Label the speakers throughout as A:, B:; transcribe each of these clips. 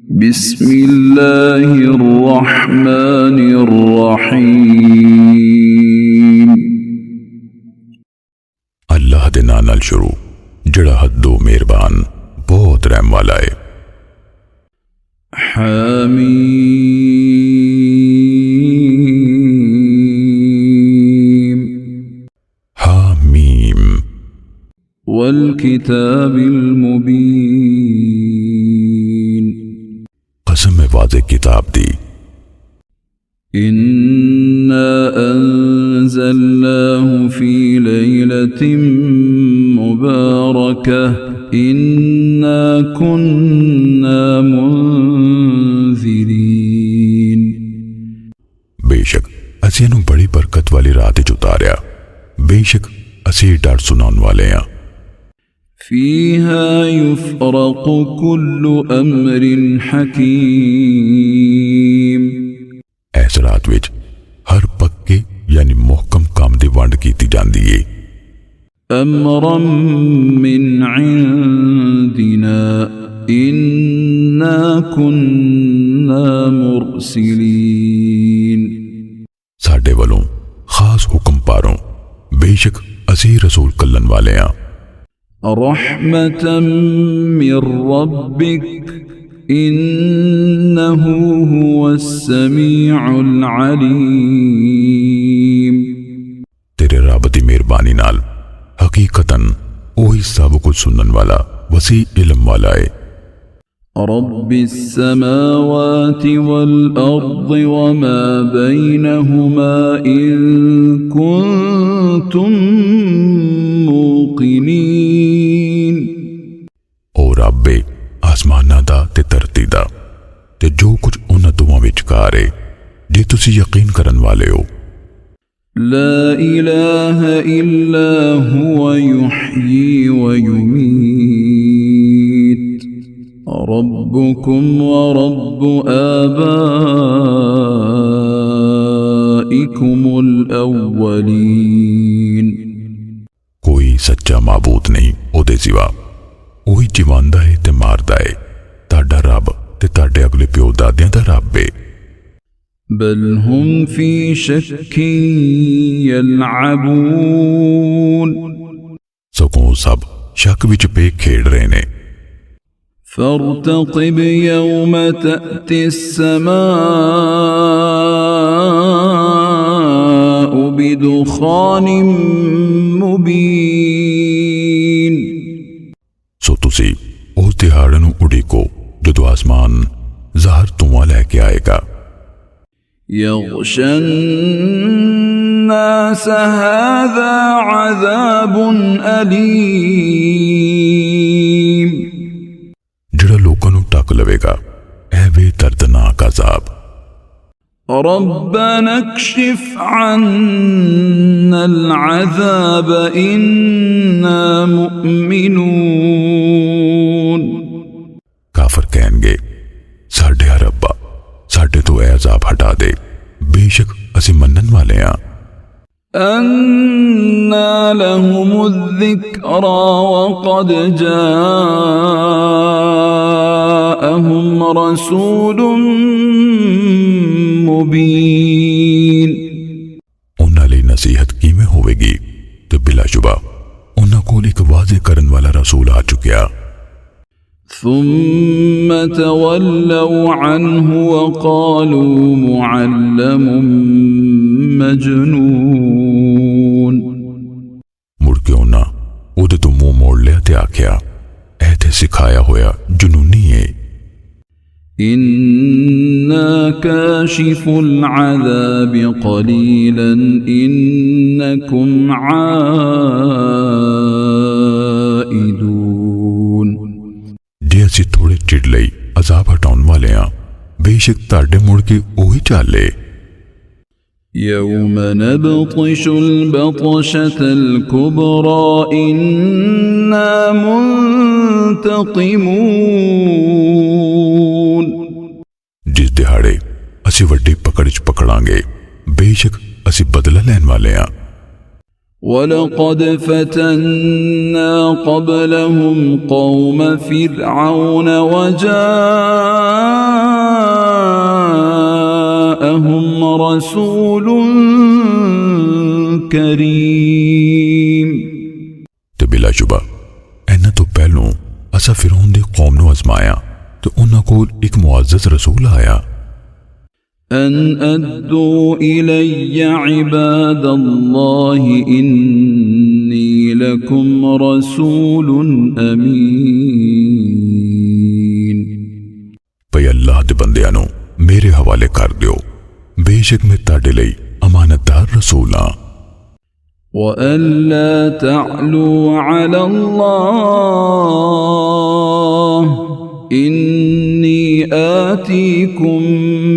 A: बिस्मिल्लाहिर्रहमानिर्रहीम।
B: अल्लाह दे नाम नाल शुरू जड़ा हदो मेहरबान बहुत रहम वाला है।
A: हामीम
B: हामीम
A: वल किताबिल मुबीन।
B: कसम में वाज़े किताब दी।
A: इन्ना अंज़लनाहु फी लैलतिन मुबारकह इन्ना कुन्ना मुंज़िरीन।
B: बेशक असी इनू बड़ी बरकत वाली रात च उतारिया, बेशक असी डर सुनाउण वाले हां।
A: फीहा युफ़रक़ु कुल्लु अम्रिन हकीम।
B: इस रात विच हर पक्के यानी मुहकम काम दी वंड कीती जांदी है।
A: अमरम मिन इंदिना इन्ना कुन्ना मुरसिलीन।
B: साडे वलों खास हुक्म पारों, बेशक असी रसूल कल्लन वाले हां।
A: रहमतम मिर रब्बिक इन्नहु हुवस्समीउल अलीम।
B: तेरे रब दी मेहरबानी नाल हकीकतन ओही सब कुछ सुनन वाला वसी इल्म वाला है।
A: रब्बिस्समावाति वल अर्दि वमा बैनहुमा इन कुंतुम मूक़िनीन।
B: ओ रब्बे आसमाना दा ते धरती दा ते जो कुछ उन्हां दोवां विचकार है, जे तुसी यकीन करन वाले हो।
A: ला इलाहा इल्ला हुवा युह्यी व युमीत। रब्बुकुम व रब्बु आबाइकुमुल अव्वलीन।
B: कोई सच्चा माबूद नहीं ओदे सिवा, ओही जिवांदा है ते मारदा है। ताडा रब ते ताडे अगले प्यो दादियां दा रब है।
A: बल हुम फी शक्किन यलअबून।
B: सगों सब शक विच पे खेड़ रहे ने।
A: फर्तक़िब यौम तअति अस्समाउ बिदुखानिम मुबीन।
B: सो तुसी उस दिहाड़े नूं उड़ीको जदों आसमान ज़हर धुआं लैके आएगा।
A: यग़शा अन्नास हाज़ा अज़ाबुन अलीम।
B: जड़ा लोकां नूं ढक लवेगा ऐ वे दर्दनाक अज़ाब।
A: रब्बना कशिफ अन्नल अज़ाब इन्ना मुमिनून।
B: काफिर कहेंगे, साडे रब्बा साडे तो ऐ अज़ाब हटा दे, बेशक असी मनन वाले हां।
A: अन्ना लहुमुज़्ज़िक्रा वक़द जाअहुम रसूलुम मुबीन।
B: उन्हां लई नसीहत किवें होवेगी ते बिलाशुबा उन्हां कोल एक वाज़े करन वाला रसूल आ चुकिया।
A: ثم تولوا عنه وقالوا معلم مجنون।
B: मुड़ के उन्हां उहदे तो मुंह मोड़ लिया ते आख्या, ऐ ते सिखाया होया जुनूनी है।
A: इन्ना काशिफुल अज़ाब क़लीलन इन्नकुम आइदून।
B: जे असी थोड़े चिर लई अजाब हटाउण वाले हां, बेशक ताडे मुड़ के ओही चाले।
A: यौम नबतिशुल बतशतल कुबरा इन्ना मुंतक़िमून।
B: जिस दिहाड़े असी वड्डी पकड़ च पकड़ांगे, बेशक असी बदला लैन वाले हां।
A: وَلَقَدْ فَتَنَّا قَبْلَهُمْ قَوْمَ فِرْعَوْنَ وَجَاءَهُمْ رَسُولٌ كَرِيمٌ
B: ਤੇ ਬਿਲਾਸ਼ੁਬਾ ਇਹਨਾਂ ਤੋਂ ਪਹਿਲੋਂ ਅਸਾਂ ਫਿਰੌਨ ਦੀ ਕੌਮ ਨੂੰ ਅਜ਼ਮਾਇਆ ਤੇ ਉਹਨਾਂ ਕੋਲ ਇੱਕ ਮੁਅੱਜ਼ਜ਼ ਰਸੂਲ ਆਇਆ
A: أن أدوا إلي عباد الله إني لكم رسول أمين
B: ਭਈ ਅੱਲਾਹ ਦੇ ਬੰਦਿਆਂ ਨੂੰ ਮੇਰੇ ਹਵਾਲੇ ਕਰ ਦਿਓ ਬੇਸ਼ੱਕ ਮੈਂ ਤੁਹਾਡੇ ਲਈ ਅਮਾਨਤਦਾਰ ਰਸੂਲ ਹਾਂ
A: وألا تعلوا على الله إني آتيكم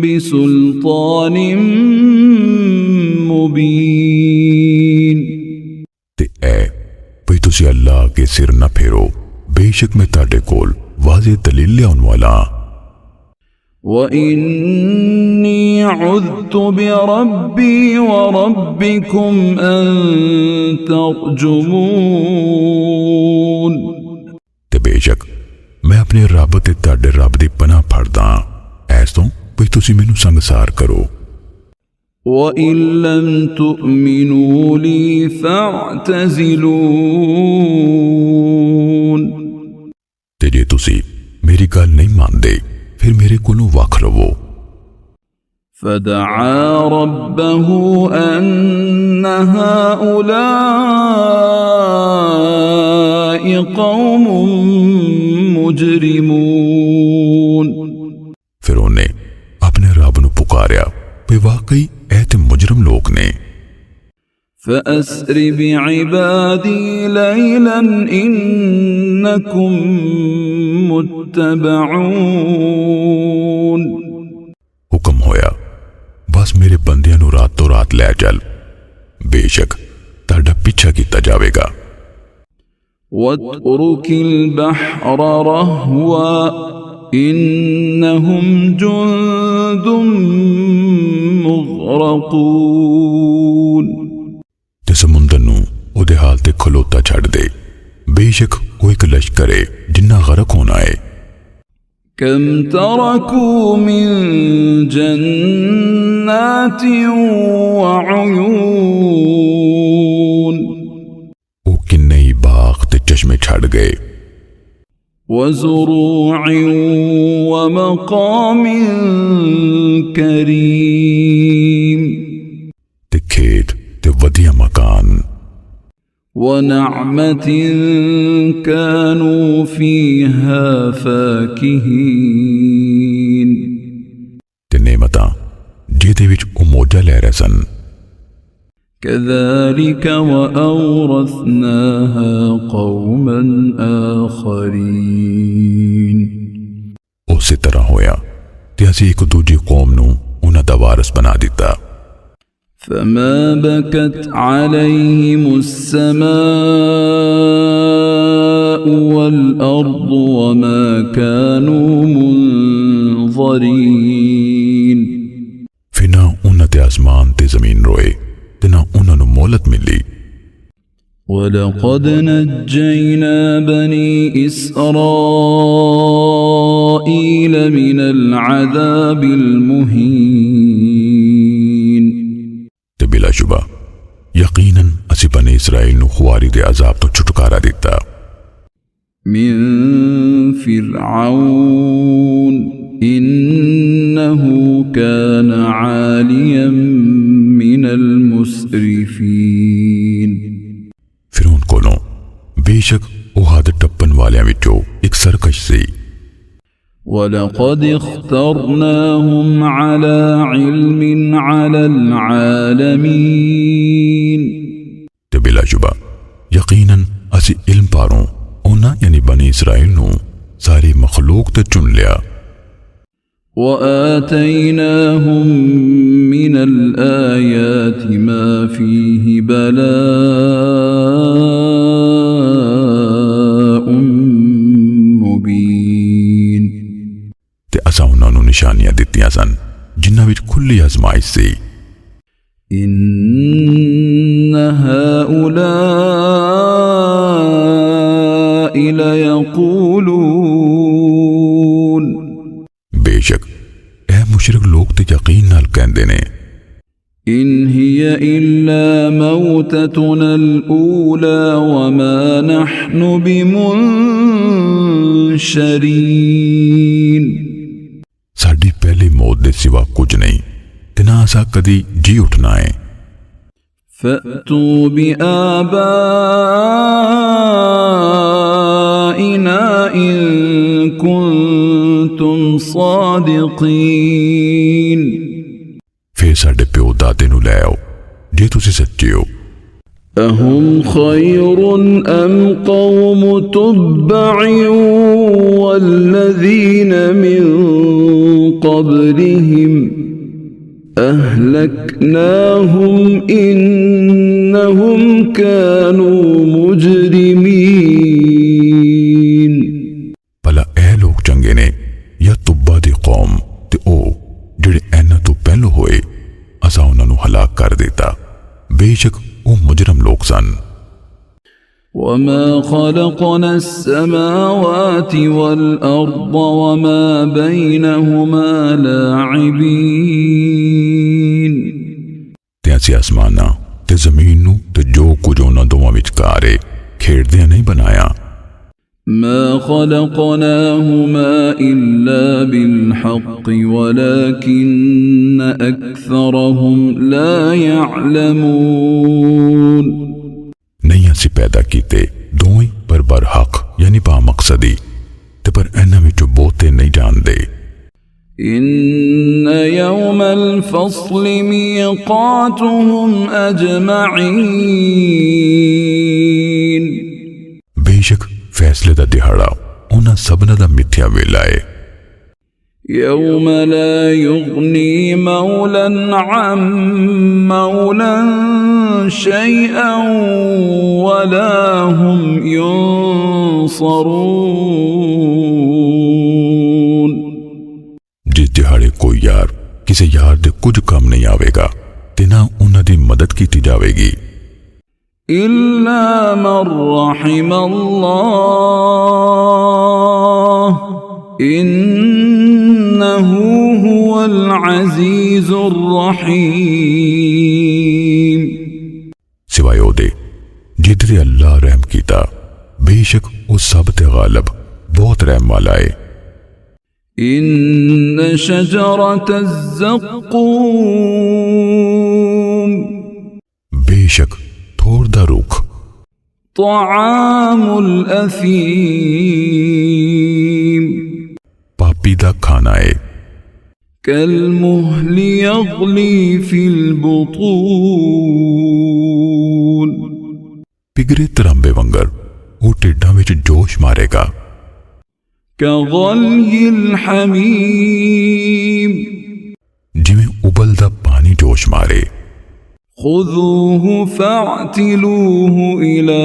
A: بسلطان مبين
B: ਤੇ ਐ ਭਈ ਤੁਸੀਂ ਅੱਲਾਹ ਅੱਗੇ ਸਿਰ ਨਾ ਫੇਰੋ ਬੇਸ਼ੱਕ ਮੈਂ ਤੁਹਾਡੇ ਕੋਲ ਵਾਜ਼ਿਹ ਦਲੀਲ ਲਿਆਉਣ ਵਾਲਾ
A: وإني عذت بربي وربكم أن ترجمون
B: ਤੇ ਬੇਸ਼ੱਕ ਮੈਂ ਆਪਣੇ ਰੱਬ ਤੇ ਤੁਹਾਡੇ ਰੱਬ ਦੀ ਪਨਾਹ ਫੜਦਾ ਐਸ ਤੋਂ ਭਈ ਤੁਸੀਂ ਮੈਨੂੰ ਸੰਗਸਾਰ ਕਰੋ
A: وإن لم تؤمنوا لي فاعتزلون
B: ਤੇ ਜੇ ਤੁਸੀਂ ਮੇਰੀ ਗੱਲ ਨਹੀਂ ਮੰਨਦੇ ਫਿਰ ਮੇਰੇ ਕੋਲੋਂ ਵੱਖ ਰਹੋ
A: فدعا ربه أن هؤلاء قوم مجرمون
B: ਫਿਰ ਉਹਨੇ ਆਪਣੇ ਰੱਬ ਨੂੰ ਪੁਕਾਰਿਆ ਵੀ ਵਾਕਈ ਇਹ ਤੇ ਮੁਜਰਮ ਲੋਕ ਨੇ
A: فأسر بعبادي ليلا إنكم متبعون
B: ਹੁਕਮ ਹੋਇਆ ਬਸ ਮੇਰੇ ਬੰਦਿਆਂ ਨੂੰ ਰਾਤੋਂ ਰਾਤ ਲੈ ਚੱਲ ਬੇਸ਼ੱਕ ਤੁਹਾਡਾ ਪਿੱਛਾ ਕੀਤਾ ਜਾਵੇਗਾ
A: واترك البحر رهوا إنهم جند مغرقون
B: ਤੇ ਸਮੁੰਦਰ ਨੂੰ ਉਹਦੇ ਹਾਲ ਤੇ ਖਲੋਤਾ ਛੱਡ ਦੇ ਬੇਸ਼ੱਕ ਉਹ ਇੱਕ ਲਸ਼ਕਰ ਹੈ ਜਿੰਨਾ ਗਰਕ ਹੋਣਾ ਹੈ
A: كم تركوا من جنات وعيون
B: ਉਹ ਕਿੰਨੇ ਹੀ ਬਾਗ ਤੇ ਚਸ਼ਮੇ ਛੱਡ ਗਏ
A: وزروع ومقام كريم
B: ਤੇ ਖੇਤ ਤੇ ਵਧੀਆ ਮਕਾਨ
A: ونعمة كانوا فيها فاكهين
B: ਤੇ ਨੇਮਤਾਂ ਜਿਹਦੇ ਵਿੱਚ ਉਹ ਮੌਜਾਂ ਲੈ ਰਹੇ ਸਨ
A: كذلك وأورثناها قوما آخرين
B: ਉਸੇ ਤਰ੍ਹਾਂ ਹੋਇਆ ਤੇ ਅਸੀਂ ਇੱਕ ਦੂਜੀ ਕੌਮ ਨੂੰ ਉਹਨਾਂ ਦਾ ਵਾਰਿਸ ਬਣਾ ਦਿੱਤਾ
A: فما بكت عليهم السماء والأرض وما كانوا منظرين
B: ਫਿਰ ਨਾ ਉਹਨਾਂ ਤੇ ਆਸਮਾਨ ਤੇ ਜ਼ਮੀਨ ਰੋਏ ਤੇ ਨਾ ਉਹਨਾਂ ਨੂੰ ਮੋਹਲਤ ਮਿਲੀ
A: ولقد نجينا بني إسرائيل من العذاب المهين
B: ਤੇ ਬਿਲਾਸ਼ੁਬਾ ਯਕੀਨਨ ਅਸੀਂ ਬਨੀ ਇਸਰਾਇਲ ਨੂੰ ਖੁਆਰੀ ਦੇ ਅਜ਼ਾਬ ਤੋਂ ਛੁਟਕਾਰਾ ਦਿੱਤਾ
A: من فرعون إنه كان عاليا من المسرفين
B: ਫਿਰੌਨ ਕੋਲੋਂ ਬੇਸ਼ੱਕ ਉਹ ਹੱਦ ਟੱਪਣ ਵਾਲਿਆਂ ਵਿੱਚੋਂ ਇੱਕ ਸਰਕਸ਼ ਸੀ
A: ولقد اخترناهم على علم على العالمين
B: ਤੇ ਬਿਲਾਸ਼ੁਬਾ ਯਕੀਨਨ ਅਸੀਂ ਇਲਮ ਪਾਰੋਂ ਉਹਨਾਂ ਯਾਨੀ ਬਨੀ ਇਸਰਾਇਲ ਨੂੰ ਸਾਰੀ ਮਖਲੂਕ ਤੇ ਚੁਣ ਲਿਆ
A: وآتيناهم من الآيات ما فيه بلاء مبين
B: ਤੇ ਅਸਾਂ ਉਹਨਾਂ ਨੂੰ ਨਿਸ਼ਾਨੀਆਂ ਦਿੱਤੀਆਂ ਸਨ ਜਿਨ੍ਹਾਂ ਵਿੱਚ ਖੁੱਲੀ ਅਜ਼ਮਾਇਸ਼ ਸੀ
A: إن هؤلاء ليقولون
B: बेशक ए मुशरिक लोग ते यकीन नाल कहंदे ने
A: إن هي إلا موتتنا الأولى وما نحن بمنشرين
B: साडी पहली मौत दे सिवा कुछ नहीं ते ना असा कदी जी उठना है
A: فأتوا بآبائنا إن كنتم صادقين
B: फिर साडे प्यो दादे नू लै आओ जे तुसी सच्चे हो
A: أهم خير أم قوم تبع والذين من قبلهم أهلكناهم إنهم كانوا مجرمين
B: भला ए लोग चंगे ने या तुब्बा दी कौम ते ओ जिहड़े इन्हां तो पहलों होए असा उन्हां नू हलाक कर देता बेशक ओ मुजरम लोग सन
A: وما خلقنا السماوات والأرض وما بينهما لاعبين
B: ते असीं आसमानां ते ज़मीन नू ते जो कुछ उन्हां दोवां विचकार है खेड़दियां नहीं बनाया
A: ما خلقناهما إلا بالحق ولكن أكثرهم لا يعلمون
B: नहीं असीं पैदा कीते दोवें पर बरहक यानी बा मकसदी ते पर इन्हां विचों बहुते नहीं जानदे
A: إن يوم الفصل ميقاتهم أجمعين
B: बेशक फैसले दा दिहाड़ा उन्हां सबना दा मिथ्या वेला है
A: يوم لا يغني مولا عن مولا شيئا ولا هم ينصرون
B: जिस दिहाड़े कोई यार किसी यार दे कुछ काम नहीं आवेगा ते ना उन्हां दी मदद की जावेगी
A: إلا من رحم الله إنه هو العزيز الرحيم
B: सिवाय ओदे जिधरे अल्लाह रहम कीता बेशक वो सब ते गालिब बहुत रहम वाला है
A: إن شجرة الزقوم
B: बेशक थोड़ दा रुख
A: طعام الأثيم
B: पापी दा खाना है
A: كالمهل يغلي في البطون
B: पिगरे तरांबे वंगर वो टिड्डा विच जोश मारेगा
A: كغلي الحميم
B: जिवें उबलदा पानी जोश मारे
A: خذوه فاعتلوه إلى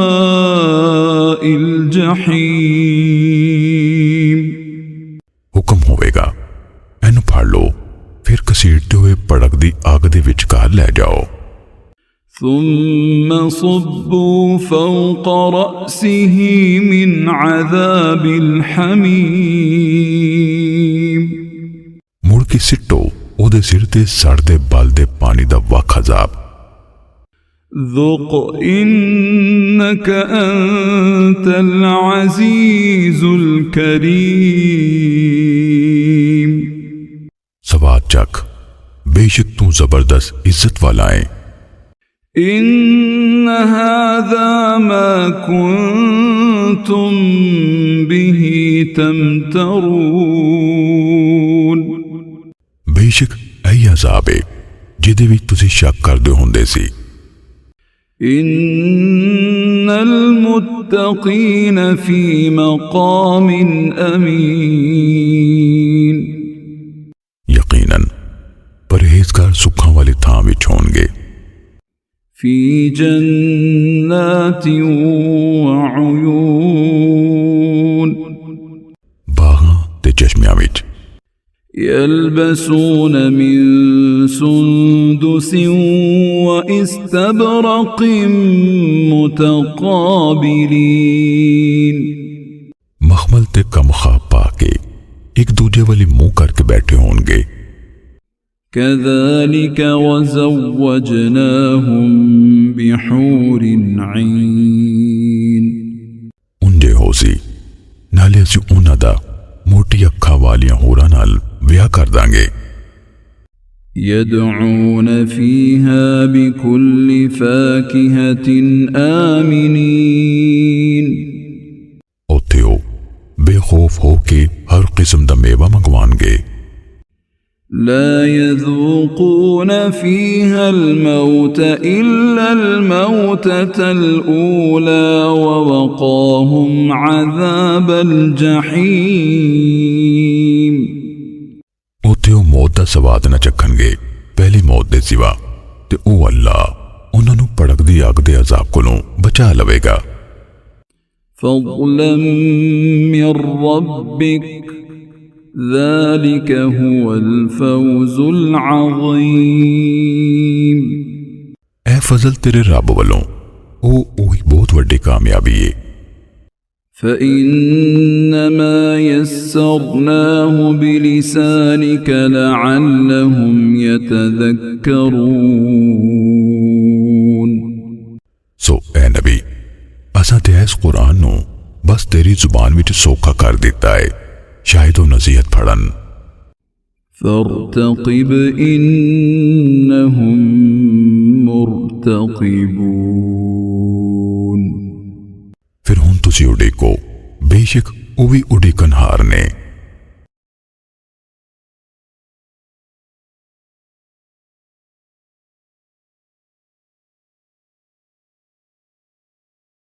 A: سواء الجحيم
B: हुक्म होवेगा एनु फाड़ लो फिर घसीटते हुए भड़कदी आग दे विचकार लै जाओ
A: ثم صبوا فوق رأسه من عذاب الحميم
B: मुड़ के सिट्टो ओदे सिर ते सड़दे बलदे पानी दा वख अजाब
A: ذق إنك أنت العزيز الكريم
B: सवाद चख बेशक तू जबरदस्त इज्जत वाला है
A: إن هذا ما كنتم به تمترون
B: बेशक ऐ अजाब है जिहदे विच तुसीं शक करदे हुंदे सी
A: إن المتقين في مقام أمين
B: यकीनन परहेजगार सुखां वाली थां विच होणगे
A: في جنات وعيون
B: बागां ते चश्मियां विच
A: يلبسون من سندس واستبرق متقابلين
B: मखमल ते कम ख्वाब पाके एक दूजे वाली मुंह करके बैठे होंगे।
A: كذلك وزوجناهم بحور عين
B: उंजे हो सी नाले असी उन्हां दा मोटी अखा वालियां होरां नाल विआह कर दांगे।
A: يدعون فيها بكل فاكهة آمنين
B: उत्थे ओ बेखौफ हो के हर किस्म दा मेवा मंगवाणगे।
A: لا يذوقون فيها الموت إلا الموتة الأولى ووقاهم عذاب الجحيم
B: उत्थे ओ मौत दा स्वाद न चखणगे पहली मौत दे सिवा ते ओ अल्लाह उन्हां नूं भड़कदी अग दे अजाब कोलों बचा लवेगा।
A: فضلا من ربك ذلك هو الفوز العظيم
B: ए फजल तेरे रब वालों ओ ओही बहुत वड्डी कामयाबी है।
A: فإنما يسرناه بلسانك لعلهم يتذكرون
B: सो ए नबी असां ते इस कुरान नूं बस तेरी जुबान विच सौखा कर दिता है शायद वो नसीहत फड़न।
A: فارتقب إنهم مرتقبون
B: फिर हुण तुसी उड़ीको बेशक वो भी उड़ीकनहार ने।